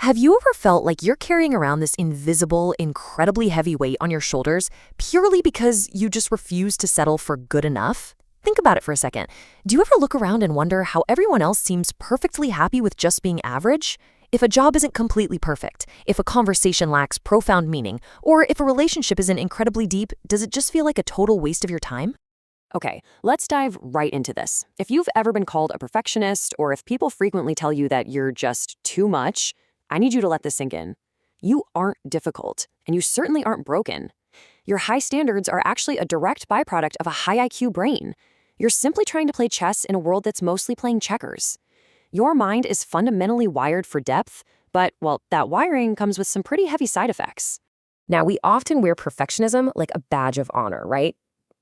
Have you ever felt like you're carrying around this invisible, incredibly heavy weight on your shoulders purely because you just refuse to settle for good enough? Think about it for a second. Do you ever look around and wonder how everyone else seems perfectly happy with just being average? If a job isn't completely perfect, if a conversation lacks profound meaning, or if a relationship isn't incredibly deep, does it just feel like a total waste of your time? Okay, let's dive right into this. If you've ever been called a perfectionist, or if people frequently tell you that you're just too much, I need you to let this sink in. You aren't difficult, and you certainly aren't broken. Your high standards are actually a direct byproduct of a high IQ brain. You're simply trying to play chess in a world that's mostly playing checkers. Your mind is fundamentally wired for depth, but, well, that wiring comes with some pretty heavy side effects. Now, we often wear perfectionism like a badge of honor, right?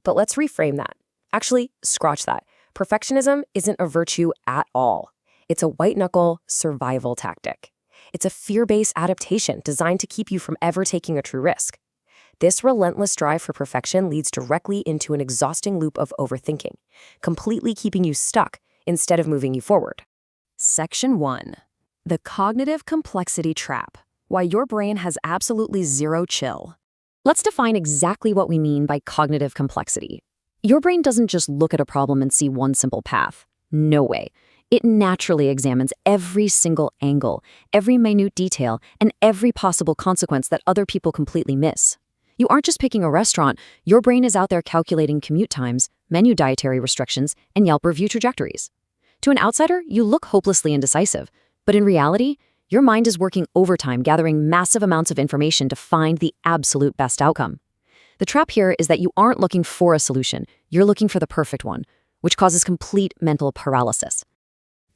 But let's reframe that. Actually, scratch that. Perfectionism isn't a virtue at all. It's a white-knuckle survival tactic. It's a fear-based adaptation designed to keep you from ever taking a true risk. This relentless drive for perfection leads directly into an exhausting loop of overthinking, completely keeping you stuck instead of moving you forward. Section 1. The cognitive complexity trap. Why your brain has absolutely zero chill. Let's define exactly what we mean by cognitive complexity. Your brain doesn't just look at a problem and see one simple path. No way. It naturally examines every single angle, every minute detail, and every possible consequence that other people completely miss. You aren't just picking a restaurant, your brain is out there calculating commute times, menu dietary restrictions, and Yelp review trajectories. To an outsider, you look hopelessly indecisive, but in reality, your mind is working overtime gathering massive amounts of information to find the absolute best outcome. The trap here is that you aren't looking for a solution, you're looking for the perfect one, which causes complete mental paralysis.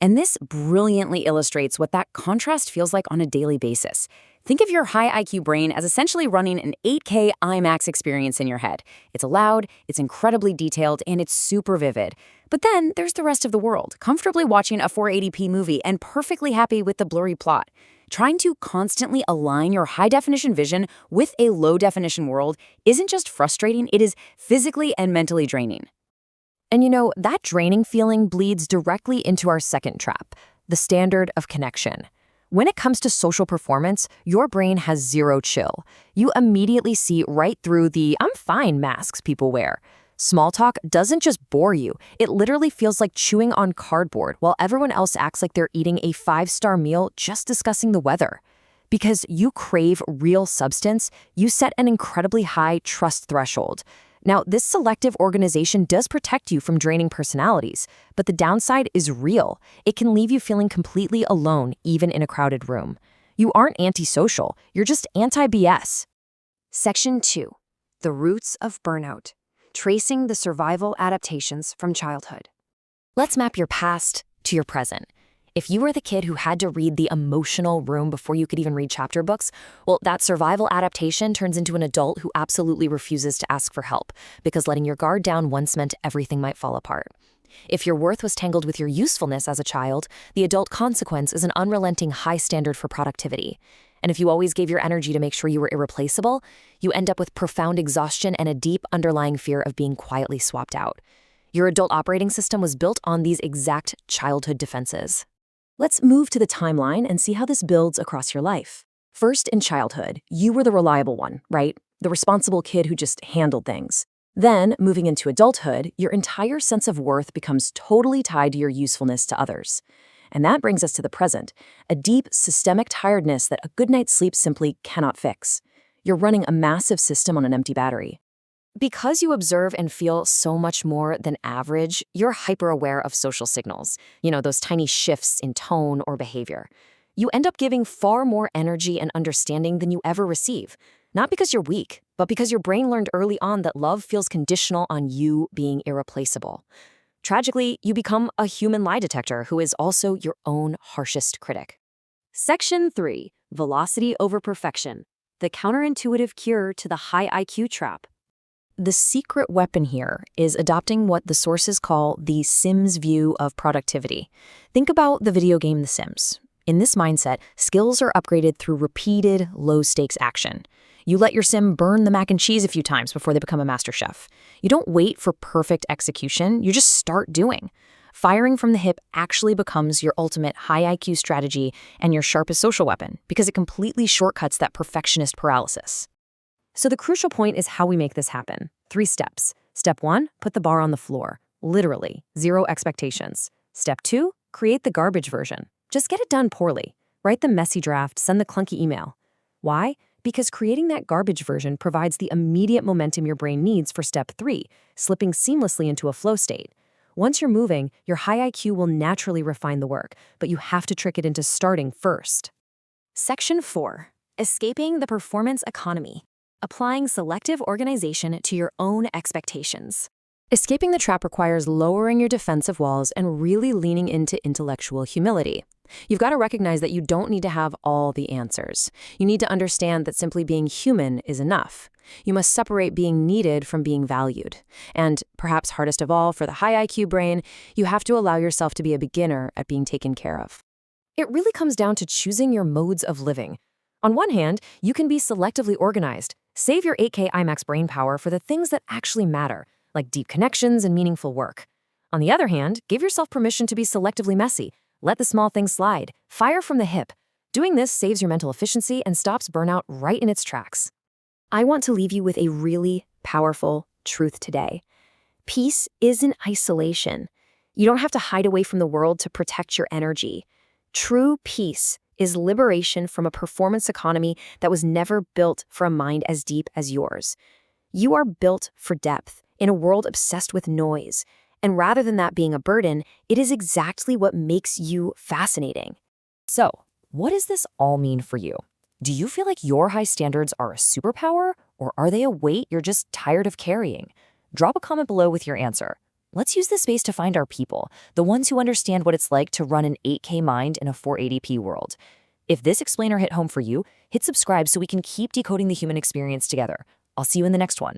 And this brilliantly illustrates what that contrast feels like on a daily basis. Think of your high IQ brain as essentially running an 8K IMAX experience in your head. It's loud, it's incredibly detailed, and it's super vivid. But then there's the rest of the world, comfortably watching a 480p movie and perfectly happy with the blurry plot. Trying to constantly align your high-definition vision with a low-definition world isn't just frustrating, it is physically and mentally draining. And you know, that draining feeling bleeds directly into our second trap, the standard of connection. When it comes to social performance, your brain has zero chill. You immediately see right through the "I'm fine" masks people wear. Small talk doesn't just bore you, it literally feels like chewing on cardboard while everyone else acts like they're eating a 5-star meal just discussing the weather. Because you crave real substance, you set an incredibly high trust threshold. Now, this selective organization does protect you from draining personalities, but the downside is real. It can leave you feeling completely alone, even in a crowded room. You aren't antisocial, you're just anti-BS. Section 2. The roots of burnout. Tracing the survival adaptations from childhood. Let's map your past to your present. If you were the kid who had to read The Emotional Room before you could even read chapter books, well, that survival adaptation turns into an adult who absolutely refuses to ask for help, because letting your guard down once meant everything might fall apart. If your worth was tangled with your usefulness as a child, the adult consequence is an unrelenting high standard for productivity. And if you always gave your energy to make sure you were irreplaceable, you end up with profound exhaustion and a deep underlying fear of being quietly swapped out. Your adult operating system was built on these exact childhood defenses. Let's move to the timeline and see how this builds across your life. First, in childhood, you were the reliable one, right? The responsible kid who just handled things. Then, moving into adulthood, your entire sense of worth becomes totally tied to your usefulness to others. And that brings us to the present, a deep, systemic tiredness that a good night's sleep simply cannot fix. You're running a massive system on an empty battery. Because you observe and feel so much more than average, you're hyper-aware of social signals, those tiny shifts in tone or behavior. You end up giving far more energy and understanding than you ever receive, not because you're weak, but because your brain learned early on that love feels conditional on you being irreplaceable. Tragically, you become a human lie detector who is also your own harshest critic. Section 3. Velocity over perfection. The counterintuitive cure to the high IQ trap. The secret weapon here is adopting what the sources call the Sims view of productivity. Think about the video game The Sims. In this mindset, skills are upgraded through repeated, low-stakes action. You let your sim burn the mac and cheese a few times before they become a master chef. You don't wait for perfect execution, you just start doing. Firing from the hip actually becomes your ultimate high IQ strategy and your sharpest social weapon because it completely shortcuts that perfectionist paralysis. So the crucial point is how we make this happen. 3 steps. Step 1, put the bar on the floor. Literally, 0 expectations. Step 2, create the garbage version. Just get it done poorly. Write the messy draft, send the clunky email. Why? Because creating that garbage version provides the immediate momentum your brain needs for step 3, slipping seamlessly into a flow state. Once you're moving, your high IQ will naturally refine the work, but you have to trick it into starting first. Section 4. Escaping the performance economy. Applying selective organization to your own expectations. Escaping the trap requires lowering your defensive walls and really leaning into intellectual humility. You've got to recognize that you don't need to have all the answers. You need to understand that simply being human is enough. You must separate being needed from being valued. And perhaps hardest of all for the high IQ brain, you have to allow yourself to be a beginner at being taken care of. It really comes down to choosing your modes of living. On one hand, you can be selectively organized. Save your 8K IMAX brain power for the things that actually matter, like deep connections and meaningful work. On the other hand, give yourself permission to be selectively messy. Let the small things slide. Fire from the hip. Doing this saves your mental efficiency and stops burnout right in its tracks. I want to leave you with a really powerful truth today. Peace isn't isolation. You don't have to hide away from the world to protect your energy. True peace is liberation from a performance economy that was never built for a mind as deep as yours. You are built for depth in a world obsessed with noise. And rather than that being a burden, it is exactly what makes you fascinating. So, what does this all mean for you? Do you feel like your high standards are a superpower, or are they a weight you're just tired of carrying? Drop a comment below with your answer. Let's use this space to find our people, the ones who understand what it's like to run an 8K mind in a 480p world. If this explainer hit home for you, hit subscribe so we can keep decoding the human experience together. I'll see you in the next one.